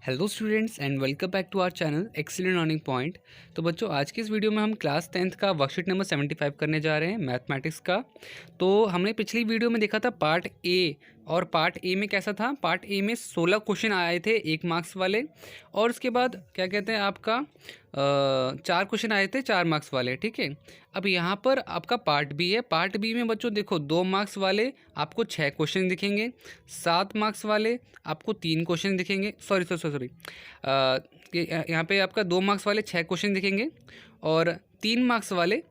Hello students and welcome back to our channel excellent learning point. तो बच्चों, आज की इस वीडियो में हम क्लास 10th का वर्कशीट नंबर 75 करने जा रहे हैं मैथमेटिक्स का। तो हमने पिछली वीडियो में देखा था पार्ट ए, और पार्ट ए में कैसा था। पार्ट ए में 16 क्वेश्चन आए थे 1 मार्क्स वाले, और उसके बाद क्या कहते हैं आपका 4 क्वेश्चन आए थे 4 मार्क्स वाले। ठीक है, अब यहाँ पर आपका पार्ट बी है। पार्ट बी में बच्चों देखो 2 मार्क्स वाले आपको 6 क्वेश्चन दिखेंगे, 7 मार्क्स वाले आपको 3 क्वेश्चन दिखेंगे। सॉरी यहाँ पे आपका 2 मार्क्स वाले 6 क्वेश्चन दिखेंगे, और 3 मार्क्स वाले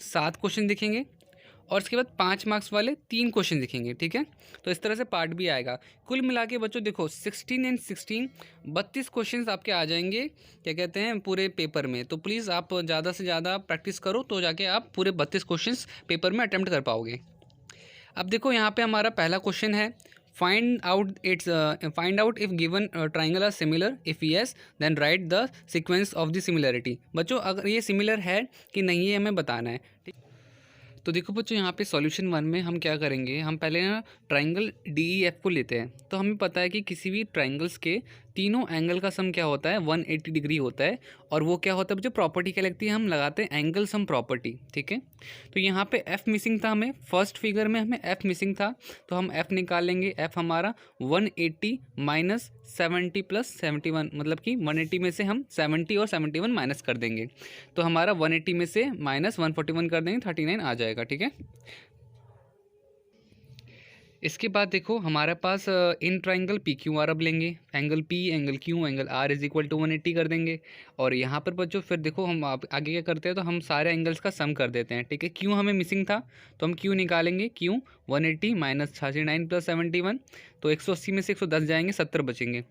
7 क्वेश्चन दिखेंगे, और उसके बाद 5 मार्क्स वाले 3 क्वेश्चन दिखेंगे। ठीक है, तो इस तरह से पार्ट भी आएगा। कुल मिला के बच्चों देखो 16 एंड 16 32 क्वेश्चंस आपके आ जाएंगे क्या कहते हैं पूरे पेपर में। तो प्लीज़ आप ज़्यादा से ज़्यादा प्रैक्टिस करो, तो जाके आप पूरे 32 क्वेश्चंस पेपर में अटेम्प्ट कर पाओगे। अब देखो यहाँ पे हमारा पहला क्वेश्चन है, find out if given triangle are similar, if yes then write the sequence of the similarity. बच्चों अगर ये सिमिलर है कि नहीं ये हमें बताना है। ठीक, तो देखो बच्चों यहाँ पे सॉल्यूशन 1 में हम क्या करेंगे, हम पहले ना ट्राइंगल डी ई एफ को लेते हैं। तो हमें पता है कि किसी भी ट्राइंगल्स के तीनों एंगल का सम क्या होता है 180 डिग्री होता है, और वो क्या होता है जो प्रॉपर्टी क्या लगती है, हम लगाते हैं एंगल सम प्रॉपर्टी। ठीक है, तो यहाँ पे एफ मिसिंग था, हमें फर्स्ट फिगर में हमें एफ मिसिंग था, तो हम एफ निकाल लेंगे। एफ हमारा 180 माइनस 70 प्लस 71, मतलब कि 180 में से हम 70 और 71 माइनस कर देंगे, तो हमारा 180 में से माइनस 141 कर देंगे, 39 आ जाएगा। ठीक है, इसके बाद देखो हमारे पास in triangle P Q R अब लेंगे, angle P angle Q angle R is equal to 180 कर देंगे। और यहाँ पर बच्चों फिर देखो हम आगे क्या करते हैं, तो हम सारे एंगल्स का सम कर देते हैं। ठीक है, क्यू हमें मिसिंग था तो हम क्यू निकालेंगे। क्यू 180 माइनस 69 प्लस 71, तो 180 में से 110 जाएंगे, 70 बचेंगे।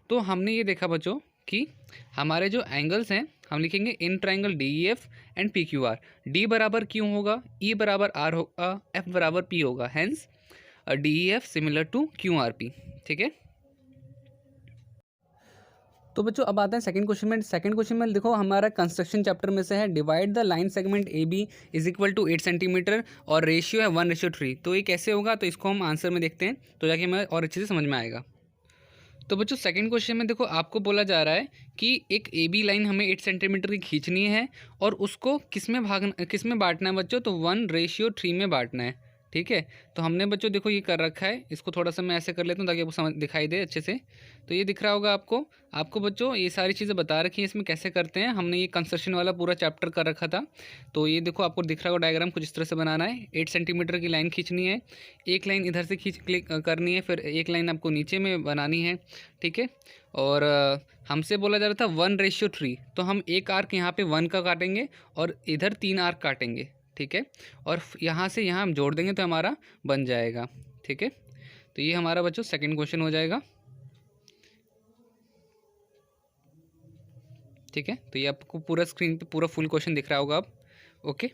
तो हमने ये देखा बच्चों कि हमारे जो एंगल्स हैं हम लिखेंगे in triangle D E F and P Q R. D बराबर क्यू होगा, ई बराबर आर होगा, एफ बराबर पी होगा, hence D E F similar to Q R P. ठीक है, तो बच्चों अब आते हैं सेकंड क्वेश्चन में। सेकंड क्वेश्चन में देखो हमारा कंस्ट्रक्शन चैप्टर में से है, divide the line segment A B is equal to 8 centimetre और रेशियो है 1:3। तो ये कैसे होगा, तो इसको हम आंसर में देखते हैं, तो जाके हमें और अच्छे से समझ में आएगा। तो बच्चों सेकंड क्वेश्चन में देखो आपको बोला जा रहा है कि एक ए बी लाइन हमें 8 सेंटीमीटर की खींचनी है, और उसको किस में बांटना है बच्चों, तो 1:3 में बांटना है। ठीक है, तो हमने बच्चों देखो ये कर रखा है, इसको थोड़ा सा मैं ऐसे कर लेता हूँ ताकि आपको समझ दिखाई दे अच्छे से। तो ये दिख रहा होगा आपको बच्चों ये सारी चीज़ें बता रखी हैं, इसमें कैसे करते हैं। हमने ये कंस्ट्रक्शन वाला पूरा चैप्टर कर रखा था। तो ये देखो आपको दिख रहा होगा डायग्राम कुछ इस तरह से बनाना है। 8 सेंटीमीटर की लाइन खींचनी है, एक लाइन इधर से क्लिक करनी है, फिर एक लाइन आपको नीचे में बनानी है। ठीक है, और हमसे बोला जा रहा था 1:3, तो हम एक आर्क यहाँ पे 1 का काटेंगे और इधर 3 आर्क काटेंगे। ठीक है, और यहाँ से यहाँ हम जोड़ देंगे तो हमारा बन जाएगा। ठीक है, तो ये हमारा बच्चों सेकंड क्वेश्चन हो जाएगा। ठीक है, तो ये आपको पूरा स्क्रीन पे पूरा फुल क्वेश्चन दिख रहा होगा अब। ओके,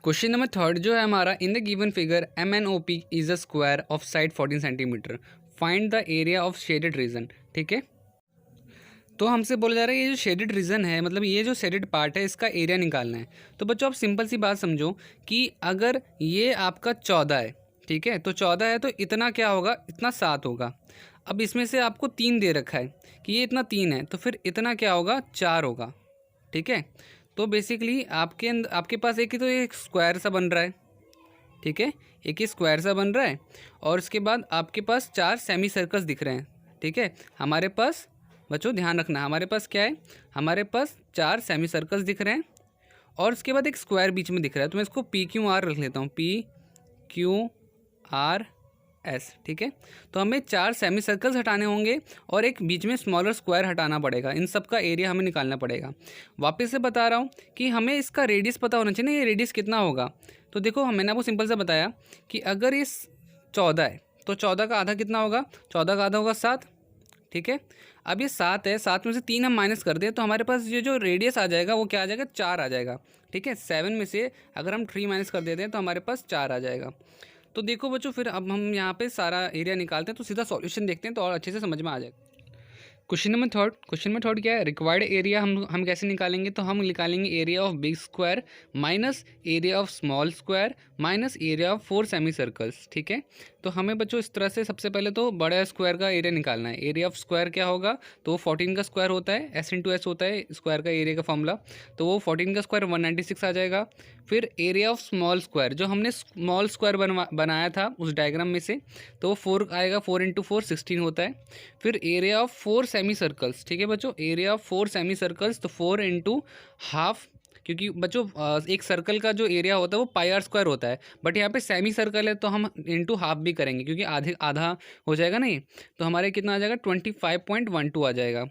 क्वेश्चन नंबर थर्ड जो है हमारा, in the given figure M N O P is a square of side 14 centimetre, find the area of shaded region. ठीक है, तो हमसे बोला जा रहा है ये जो शेडेड रीजन है, मतलब ये जो शेडेड पार्ट है इसका एरिया निकालना है। तो बच्चों आप सिंपल सी बात समझो कि अगर ये आपका 14 है, ठीक है, तो 14 है तो इतना क्या होगा, इतना 7 होगा। अब इसमें से आपको 3 दे रखा है कि ये इतना 3 है, तो फिर इतना क्या होगा, 4 होगा। ठीक है, तो बेसिकली आपके पास एक ही तो एक स्क्वायर सा बन रहा है। ठीक है, एक ही स्क्वायर सा बन रहा है, और उसके बाद आपके पास 4 सेमी सर्कल्स दिख रहे हैं। ठीक है, हमारे पास बच्चों ध्यान रखना, हमारे पास क्या है, हमारे पास 4 सेमी सर्कल्स दिख रहे हैं, और उसके बाद एक स्क्वायर बीच में दिख रहा है। तो मैं इसको पी क्यू आर रख लेता हूँ, पी क्यू आर एस। ठीक है, तो हमें 4 सेमी सर्कल्स हटाने होंगे और एक बीच में स्मॉलर स्क्वायर हटाना पड़ेगा। इन सब का एरिया हमें निकालना पड़ेगा। वापस से बता रहा हूँ कि हमें इसका रेडियस पता होना चाहिए ना, ये रेडियस कितना होगा। तो देखो मैंने आपको सिंपल से बताया कि अगर ये 14 है तो 14 का आधा कितना होगा, 14 का आधा होगा 7। ठीक है, अब ये 7 है, 7 में से 3 हम माइनस कर दें तो हमारे पास ये जो रेडियस आ जाएगा वो क्या आ जाएगा, 4 आ जाएगा। ठीक है, 7 में से अगर हम 3 माइनस कर देते हैं तो हमारे पास 4 आ जाएगा। तो देखो बच्चों फिर अब हम यहाँ पे सारा एरिया निकालते हैं, तो सीधा सॉल्यूशन देखते हैं तो और अच्छे से समझ में आ जाएगा। क्वेश्चन में थर्ड क्या है, रिक्वायर्ड एरिया हम कैसे निकालेंगे, तो हम निकालेंगे area of big square minus area of small square minus area of 4 semi circles. ठीक है, तो हमें बच्चों इस तरह से सबसे पहले तो बड़ा स्क्वायर का एरिया निकालना है। एरिया ऑफ स्क्वायर क्या होगा, तो वो 14 का स्क्वायर होता है, एस इंटू एस होता है स्क्वायर का एरिया का फॉर्मूला, तो वो 14 का स्क्वायर 196 आ जाएगा। फिर एरिया ऑफ स्मॉल स्क्वायर, जो हमने स्मॉल स्क्वायर बनाया था उस डायग्राम में से, तो वो 4 आएगा, 4 इंटू 4 16 होता है। फिर एरिया ऑफ 4 सेमी सर्कल्स, ठीक है बच्चों, एरिया ऑफ 4 सेमी सर्कल्स, तो 4 इंटू हाफ, क्योंकि बच्चों एक सर्कल का जो एरिया होता है वो पाई आर स्क्वायर होता है, बट यहाँ पे सेमी सर्कल है तो हम इंटू हाफ भी करेंगे क्योंकि आधे आधा हो जाएगा ना ये, तो हमारे कितना आ जाएगा 25.12 आ जाएगा।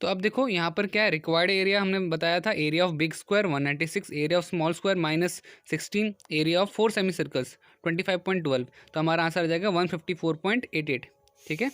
तो अब देखो यहाँ पर क्या है, रिक्वायर्ड एरिया हमने बताया था area of big square 196, area of small square -16, area of 4 semi circles 25.12, तो हमारा आंसर आ जाएगा 154.88। ठीक है।